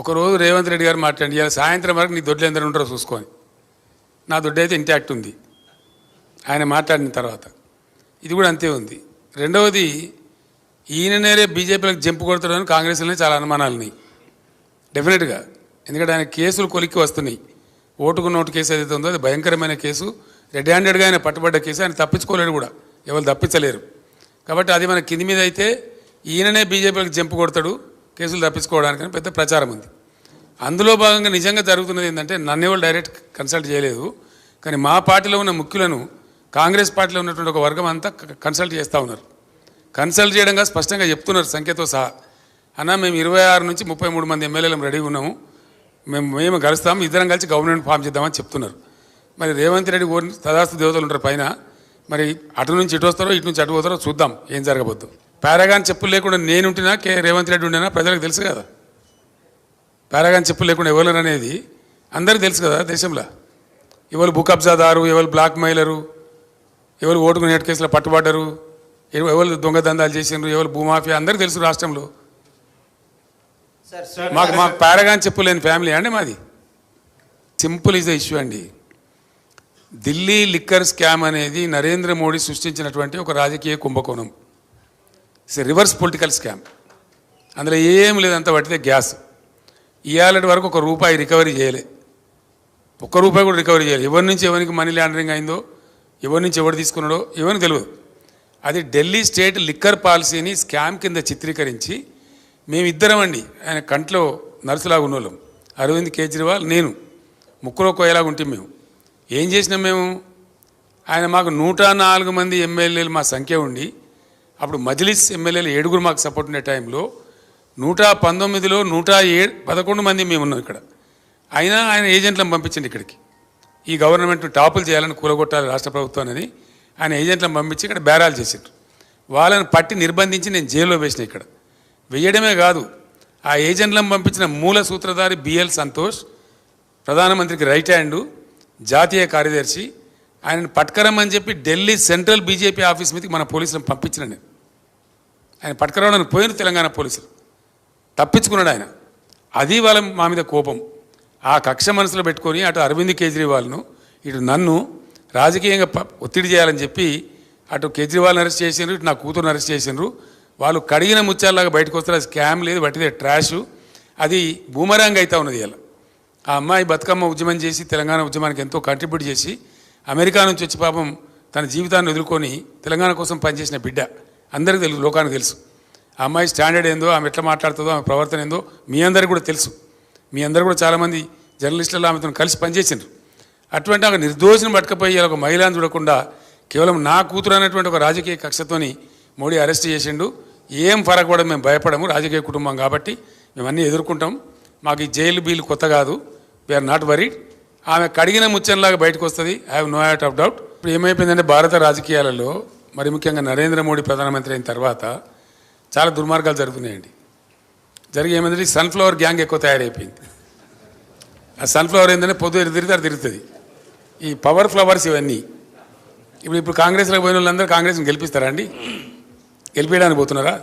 ఒకరోజు రేవంత్ రెడ్డి గారు మాట్లాడి ఇవాళ సాయంత్రం వరకు నీ దొడ్లు ఎందరు ఉంటారో చూసుకొని, నా దొడ్డు అయితే ఇంటాక్ట్ ఉంది ఆయన మాట్లాడిన తర్వాత. ఇది కూడా అంతే ఉంది. రెండవది, ఈయననే బీజేపీలకు జంపు కొడతాడని కాంగ్రెస్లోనే చాలా అనుమానాలున్నాయి డెఫినెట్గా. ఎందుకంటే ఆయన కేసులు కొలిక్కి వస్తున్నాయి. ఓటుకు నోటు కేసు ఏదైతే ఉందో అది భయంకరమైన కేసు, రెడ్ హ్యాండెడ్గా ఆయన పట్టుబడ్డ కేసు. ఆయన తప్పించుకోలేడు కూడా, ఎవరు తప్పించలేరు. కాబట్టి అది మన కింది మీద అయితే ఈయననే బీజేపీలకు జంపు కొడతాడు కేసులు తప్పించుకోవడానికని పెద్ద ప్రచారం ఉంది. అందులో భాగంగా నిజంగా జరుగుతున్నది ఏంటంటే, నన్ను ఎవరు డైరెక్ట్ కన్సల్ట్ చేయలేదు, కానీ మా పార్టీలో ఉన్న ముఖ్యులను కాంగ్రెస్ పార్టీలో ఉన్నటువంటి ఒక వర్గం అంతా కన్సల్ట్ చేస్తూ ఉన్నారు. కన్సల్ట్ చేయడంగా స్పష్టంగా చెప్తున్నారు సంఖ్యతో సహా, అన్న మేము 26 నుంచి 33 మంది ఎమ్మెల్యేలు రెడీగా ఉన్నాము, మేము కలుస్తాము, ఇద్దరం కలిసి గవర్నమెంట్ ఫామ్ చేద్దామని చెప్తున్నారు. మరి రేవంత్ రెడ్డి తదాస్తు దేవతలు ఉంటారు పైన, మరి అటు నుంచి ఇటు వస్తారో ఇటు నుంచి అటు పోతారో చూద్దాం ఏం జరగబోద్దు. పారాగాన్ చెప్పులు లేకుండా నేనుంటున్నా, రేవంత్ రెడ్డి ఉండినా ప్రజలకు తెలుసు కదా. పారాగాన్ చెప్పులు లేకుండా ఎవరు అనేది అందరికీ తెలుసు కదా దేశంలో. ఎవరు భూ కబ్జాదారు, ఎవరు బ్లాక్ మెయిలరు, ఎవరు ఓటుకు నేటు కేసులో పట్టుబడ్డరు, ఎవరు దొంగ దందాలు చేసిండ్రు, ఎవరు భూమాఫియా అందరికీ తెలుసు రాష్ట్రంలో. మాకు పారాగాన్ చెప్పులు లేని ఫ్యామిలీ అండి మాది. సింపుల్ ఈజ్ ద ఇష్యూ అండి. ఢిల్లీ లిక్కర్ స్కామ్ అనేది నరేంద్ర మోడీ సృష్టించినటువంటి ఒక రాజకీయ కుంభకోణం. It's reverse political scam. అందులో ఏం లేదంత పట్టితే గ్యాస్. ఇవాళ వరకు ₹1 రికవరీ చేయలే, ₹1 కూడా రికవరీ చేయలేదు. ఎవరి నుంచి ఎవరికి మనీ లాండరింగ్ అయిందో, ఎవరి నుంచి ఎవరు తీసుకున్నాడో ఎవరికి తెలియదు. అది ఢిల్లీ స్టేట్ లిక్కర్ పాలసీని స్కామ్ కింద చిత్రీకరించి మేమిద్దరం అండి, ఆయన కంట్లో నర్సులాగా ఉన్నోళ్ళం, అరవింద్ కేజ్రీవాల్ నేను, ముక్కులో కోయలాగా ఉంటే మేము ఏం చేసినాం మేము. ఆయన మాకు 104 మంది ఎమ్మెల్యేలు మా సంఖ్య ఉండి, అప్పుడు మజ్లిస్ ఎమ్మెల్యేలు 7 మాకు సపోర్ట్ ఉండే టైంలో 119లో 111 మంది మేము ఉన్నాం ఇక్కడ. అయినా ఆయన ఏజెంట్లను పంపించండి ఇక్కడికి, ఈ గవర్నమెంట్ టాపులు చేయాలని కూలగొట్టాలి రాష్ట్ర ప్రభుత్వాన్ని ఆయన ఏజెంట్లను పంపించి ఇక్కడ బేరాలు చేసిండ్రు. వాళ్ళని పట్టి నిర్బంధించి నేను జైల్లో వేసిన. ఇక్కడ వేయడమే కాదు, ఆ ఏజెంట్లను పంపించిన మూల సూత్రధారి బిఎల్ సంతోష్, ప్రధానమంత్రికి రైట్ హ్యాండు, జాతీయ కార్యదర్శి, ఆయనను పట్టుకరమ్మని చెప్పి ఢిల్లీ సెంట్రల్ బీజేపీ ఆఫీస్ మీదకి మన పోలీసులను పంపించిన నేను. ఆయన పట్టుకరవడానికి పోయిన తెలంగాణ పోలీసులు, తప్పించుకున్నాడు ఆయన. అది వాళ్ళ మా మీద కోపం. ఆ కక్ష మనసులో పెట్టుకొని అటు అరవింద్ కేజ్రీవాల్ను ఇటు నన్ను రాజకీయంగా ఒత్తిడి చేయాలని చెప్పి అటు కేజ్రీవాల్ని అరెస్ట్ చేసిండ్రు, ఇటు నా కూతురుని అరెస్ట్ చేసిండ్రు. వాళ్ళు కడిగిన ముత్యాలలాగా బయటకు వస్తారు. అది స్కామ్ లేదు, బట్టిదే ట్రాష్. అది బూమరాంగ్ అవుతా ఉన్నది. ఇలా ఆ అమ్మాయి బతుకమ్మ ఉద్యమం చేసి తెలంగాణ ఉద్యమానికి ఎంతో కంట్రిబ్యూట్ చేసి అమెరికా నుంచి వచ్చి పాపం తన జీవితాన్ని వదులుకొని తెలంగాణ కోసం పనిచేసిన బిడ్డ. అందరికీ తెలుసు, లోకానికి తెలుసు. ఆ అమ్మాయి స్టాండర్డ్ ఏందో, ఆమె ఎట్లా మాట్లాడుతుందో, ఆమె ప్రవర్తన ఏందో మీ అందరికీ కూడా తెలుసు. మీ అందరూ కూడా చాలామంది జర్నలిస్టులు ఆమెతో కలిసి పనిచేసిండ్రు. అటువంటి ఒక నిర్దోషిని పట్టుకపోయి ఒక మహిళను చూడకుండా కేవలం నా కూతురు అనేటువంటి ఒక రాజకీయ కక్షతోని మోడీ అరెస్ట్ చేసిండు. ఏం ఫరక్ పడదు, మేము భయపడము, రాజకీయ కుటుంబం కాబట్టి మేము అన్నీ ఎదుర్కొంటాం. మాకు ఈ జైలు బీలు కొత్త కాదు, వీఆర్ నాట్ వరీడ్. ఆమె కడిగిన ముచ్చంలాగా బయటకు వస్తుంది, I have no out of doubt. ఇప్పుడు ఏమైపోయిందంటే భారత రాజకీయాలలో మరి ముఖ్యంగా నరేంద్ర మోడీ ప్రధానమంత్రి అయిన తర్వాత చాలా దుర్మార్గాలు జరుగుతున్నాయండి. ఏమైందంటే సన్ఫ్లవర్ గ్యాంగ్ ఎక్కువ తయారైపోయింది. ఆ సన్ఫ్లవర్ ఏంటంటే పొద్దు తిరిగితే తిరుగుతుంది. ఈ పవర్ ఫ్లవర్స్ ఇవన్నీ ఇప్పుడు కాంగ్రెస్లో పోయిన వాళ్ళందరూ కాంగ్రెస్ని గెలిపిస్తారా అండి? గెలిపించడానికి పోతున్నారా?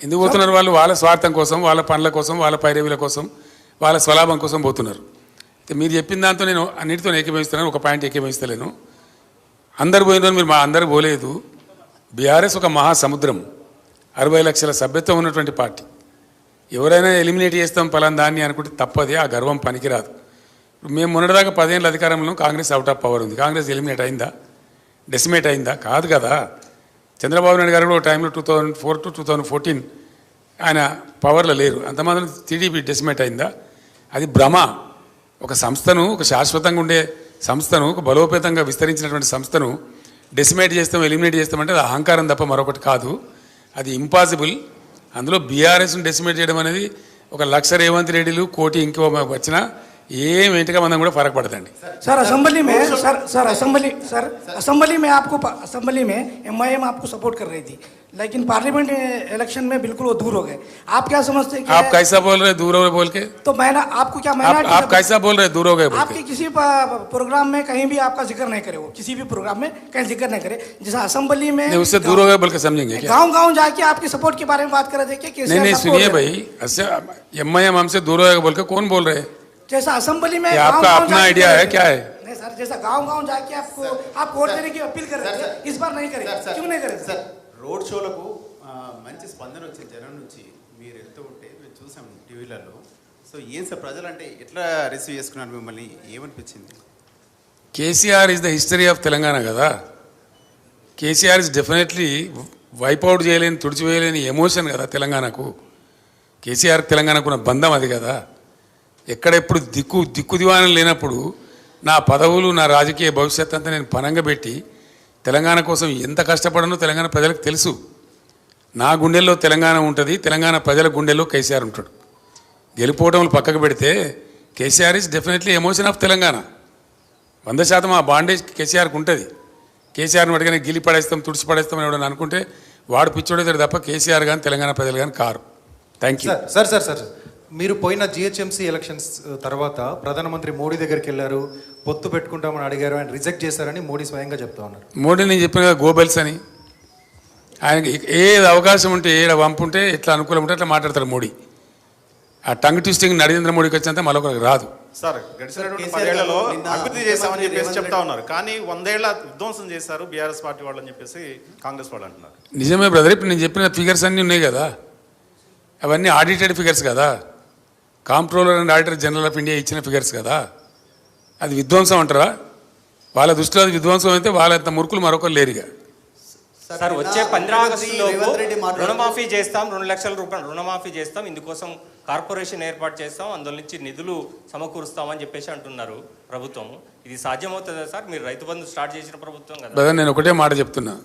ఎందుకు పోతున్నారు? వాళ్ళు వాళ్ళ స్వార్థం కోసం, వాళ్ళ పనుల కోసం, వాళ్ళ పైరవీల కోసం, వాళ్ళ స్వలాభం కోసం పోతున్నారు. మీరు చెప్పిన దాంతో నేను అన్నిటితో ఏకీభవిస్తున్నాను, ఒక పాయింట్ ఏకీభవిస్తలేను. అందరు పోయిన మీరు అందరూ పోలేదు. బీఆర్ఎస్ ఒక మహాసముద్రం, 60 లక్షల సభ్యత్వం ఉన్నటువంటి పార్టీ. ఎవరైనా ఎలిమినేట్ చేస్తాం పలానా దాన్ని అనుకుంటే తప్పది, ఆ గర్వం పనికిరాదు. మేము మొన్నటిదాకా 10 ఏళ్ళ అధికారంలో కాంగ్రెస్ అవుట్ ఆఫ్ పవర్ ఉంది. కాంగ్రెస్ ఎలిమినేట్ అయిందా? డెసిమేట్ అయిందా? కాదు కదా. చంద్రబాబు నాయుడు గారు కూడా టైంలో 2004 to 2014 ఆయన పవర్లో లేరు. అంతమాత్రం టీడీపీ డెసిమేట్ అయిందా? అది భ్రమ. ఒక సంస్థను, ఒక శాశ్వతంగా ఉండే సంస్థను, ఒక బలోపేతంగా విస్తరించినటువంటి సంస్థను డెసిమేట్ చేస్తాం, ఎలిమినేట్ చేస్తామంటే అది అహంకారం తప్ప మరొకటి కాదు. అది ఇంపాసిబుల్. అందులో బీఆర్ఎస్ను డెసిమేట్ చేయడం అనేది 1,00,000 రేవంత్ రెడ్డిలు, 1,00,00,000 ఇంకో వచ్చినా ఏం ఇంటిగా మనం కూడా ఫరक పడదండి. सर असेंबली में असेंबली में आपको असेंबली में एमआईएम आपको सपोर्ट कर रही थी, लेकिन पार्लियामेंट इलेक्शन में बिल्कुल वो दूर हो गए. आप क्या समझते हैं कि आप कैसा बोल रहे दूर हो गए बोल के? तो मैं आपको क्या आप कैसा बोल रहे दूर हो गए बोल के? आपके किसी प्रोग्राम में कहीं भी आपका जिक्र नहीं करे, वो किसी भी प्रोग्राम में कहीं जिक्र नहीं करे, जैसा असेंबली में नहीं, उससे दूर हो गए बोल के समझेंगे क्या? गाँव जाके आपके सपोर्ट के बारे में बात कर रहे थे कि नहीं सुनिए भाई, एमआईएम हमसे दूर हो गए बोल के कौन बोल रहे हैं? जैसा असेंबली में आपका अपना आइडिया है क्या है? नहीं सर, जैसा गांव जाके आपको आप वोट देने की अपील कर रहे थे, इस बार नहीं करेंगे. क्यों नहीं करेंगे సార్? రోడ్ షోలకు మంచి స్పందన వచ్చింది జనం నుంచి. మీరు వెళ్తూ ఉంటే మేము చూసాం టీవీలలో. సో ఏం సార్ ప్రజలు అంటే ఎట్లా రిసీవ్ చేసుకున్నారు మిమ్మల్ని, ఏమనిపించింది? KCR is the history of Telangana కదా. కేసీఆర్ ఇస్ డెఫినెట్లీ వైపౌట్ చేయలేని తుడిచివేయలేని ఎమోషన్ కదా తెలంగాణకు. కేసీఆర్ తెలంగాణకు ఉన్న బంధం అది కదా. ఎక్కడెప్పుడు దిక్కు దివాణం లేనప్పుడు నా పదవులు నా రాజకీయ భవిష్యత్ అంతా నేను పనంగా పెట్టి తెలంగాణ కోసం ఎంత కష్టపడనో తెలంగాణ ప్రజలకు తెలుసు. నా గుండెల్లో తెలంగాణ ఉంటుంది, తెలంగాణ ప్రజల గుండెల్లో కేసీఆర్ ఉంటాడు. గెలిపోవటంలో పక్కకు పెడితే KCR is definitely emotion of Telangana. 100% ఆ బాండేజ్ కేసీఆర్కి ఉంటుంది. కేసీఆర్ని అడిగిన గిలి పడేస్తాం తుడిచి పడేస్తాం అని ఎవడని అనుకుంటే వాడు పిచ్చోడేతాడు తప్ప కేసీఆర్ కానీ తెలంగాణ ప్రజలు కానీ కారు. Thank you. సార్ మీరు పోయిన జిహెచ్ఎంసీ ఎలక్షన్స్ తర్వాత ప్రధానమంత్రి మోడీ దగ్గరికి వెళ్ళారు, పొత్తు పెట్టుకుంటామని అడిగారు, ఆయన రిజెక్ట్ చేశారని మోడీ స్వయంగా చెప్తా ఉన్నారు. మోడీ నేను చెప్పిన కదా గోబెల్స్ అని. ఆయనకి ఏది అవకాశం ఉంటే ఏడ వంపు ఉంటే ఎట్లా అనుకూలం ఉంటే అట్లా మాట్లాడతారు మోడీ. ఆ టంగ్ ట్విస్టింగ్ నరేంద్ర మోడీకి వచ్చినంత మరొకరికి రాదు. సార్ గడిచినటువంటి 10 ఏళ్లలో అభివృద్ధి చేశామని చెప్పేసి చెప్తా ఉన్నారు, కానీ 100 ఏళ్ల విధ్వంసం చేశారు బీఆర్ఎస్ పార్టీ వాళ్ళు అని చెప్పేసి కాంగ్రెస్ వాళ్ళు అంటున్నారు. నిజమే బ్రదర్, ఇప్పుడు నేను చెప్పిన ఫిగర్స్ అన్నీ ఉన్నాయి కదా, అవన్నీ ఆడిటెడ్ ఫిగర్స్ కదా. Comptroller and auditor general of India ఇచ్చిన ఫిగర్స్ కదా. అది విధ్వంసం అంటారా? వాళ్ళ దృష్టిలో అది విధ్వంసం అయితే వాళ్ళంత మురుకులు మరొకరు లేరుగా. సార్ వచ్చే 15 ఆగస్టులో రుణమాఫీ చేస్తాం, 2 లక్షల రూపాయలు రుణమాఫీ చేస్తాం, ఇందుకోసం కార్పొరేషన్ ఏర్పాటు చేస్తాం, అందులో నుంచి నిధులు సమకూరుస్తామని చెప్పేసి అంటున్నారు ప్రభుత్వం. ఇది సాధ్యమవుతుందా సార్? మీరు రైతు బంధు స్టార్ట్ చేసిన ప్రభుత్వం కదా. బ్రదర్ నేను ఒకటే మాట చెప్తున్నా,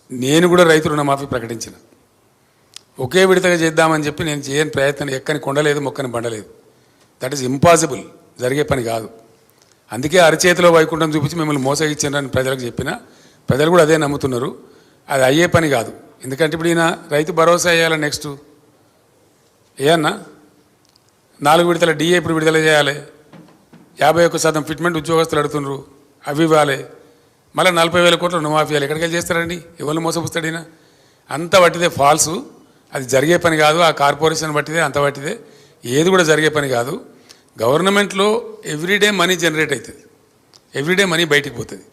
నేను కూడా రైతు రుణమాఫీ ప్రకటించిన. ఒకే విడతగా చేద్దామని చెప్పి నేను చేయని ప్రయత్నం ఎక్కని కొండలేదు మొక్కని బండలేదు. దట్ ఈస్ ఇంపాసిబుల్, జరిగే పని కాదు. అందుకే అరచేతిలో వైకుంఠం చూపించి మిమ్మల్ని మోసగిచ్చారని ప్రజలకు చెప్పిన, ప్రజలు కూడా అదే నమ్ముతున్నారు. అది అయ్యే పని కాదు. ఎందుకంటే ఇప్పుడు ఈయన రైతు భరోసా వేయాలి, నెక్స్ట్ ఏమన్నా 4 విడతల డిఏ ఇప్పుడు విడుదల చేయాలి, 51% ఫిట్మెంట్ ఉద్యోగస్తులు అడుగుతున్నారు, అవి ఇవ్వాలి, మళ్ళీ 40,000 కోట్ల రుణమాఫీ ఇవ్వాలి. ఎక్కడికి వెళ్ళి చేస్తారండి? ఎవరిని మోసపుస్తాడు ఈయన? అంత వట్టిదే, ఫాల్సు. అది జరిగే పని కాదు. ఆ కార్పొరేషన్ బట్టిదే, అంత బట్టిదే, ఏది కూడా జరిగే పని కాదు. గవర్నమెంట్లో ఎవ్రీడే మనీ జనరేట్ అవుతుంది, ఎవ్రీడే మనీ బయటికి పోతుంది.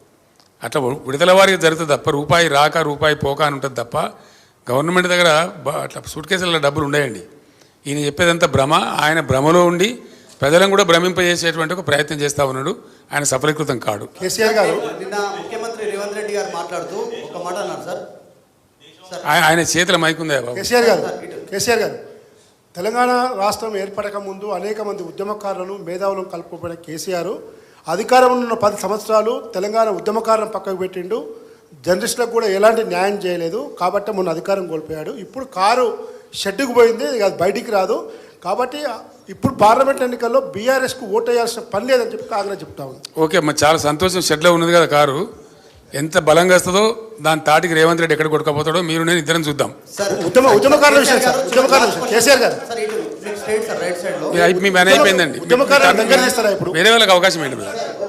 అట్లా విడుదల వారికి జరుగుతుంది తప్ప రూపాయి రాక రూపాయి పోక అని ఉంటుంది తప్ప గవర్నమెంట్ దగ్గర అట్లా సూట్ కేసుల డబ్బులు ఉండేయండి. ఈయన చెప్పేదంతా భ్రమ. ఆయన భ్రమలో ఉండి ప్రజలను కూడా భ్రమింపజేసేటువంటి ఒక ప్రయత్నం చేస్తూ ఉన్నాడు. ఆయన సఫలీకృతం కాడు. కేసీఆర్ గారు నిన్న ముఖ్యమంత్రి రేవంత్ రెడ్డి గారు మాట్లాడుతూ ఒక మాట అన్నారు సార్. ఆయన చేతుల మైకుందా బాబు? కేసీఆర్ గారు తెలంగాణ రాష్ట్రం ఏర్పడక ముందు అనేక మంది ఉద్యమకారులను మేధావులను కలుపుకోబడిన కేసీఆర్ అధికారంలో ఉన్న 10 సంవత్సరాలు తెలంగాణ ఉద్యమకారులను పక్కకు పెట్టిండు. జర్నలిస్టులకు కూడా ఎలాంటి న్యాయం చేయలేదు. కాబట్టి మొన్న అధికారం కోల్పోయాడు. ఇప్పుడు కారు షెడ్డుకు పోయింది, అది బయటికి రాదు. కాబట్టి ఇప్పుడు పార్లమెంట్ ఎన్నికల్లో బీఆర్ఎస్కు ఓటు వేయాల్సిన పని లేదని చెప్పి కాంగ్రెస్ చెప్తా ఉంది. ఓకే, మరి చాలా సంతోషం. షెడ్లో ఉన్నది కదా కారు, ఎంత బలంగా వస్తుందో దాని తాటికి రేవంత్ రెడ్డి ఎక్కడ కొట్టుకపోతాడో మీరు నేను ఇద్దరం చూద్దాం. ఉద్యమకారుల విషయం సార్, ఉద్యమకారుల విషయం కేసీఆర్ గారు మీ పని అయిపోయిందండి. ఉద్యమకారులు దగ్గర చేస్తారా? ఇప్పుడు వేరే వాళ్ళకి అవకాశం ఏంటి?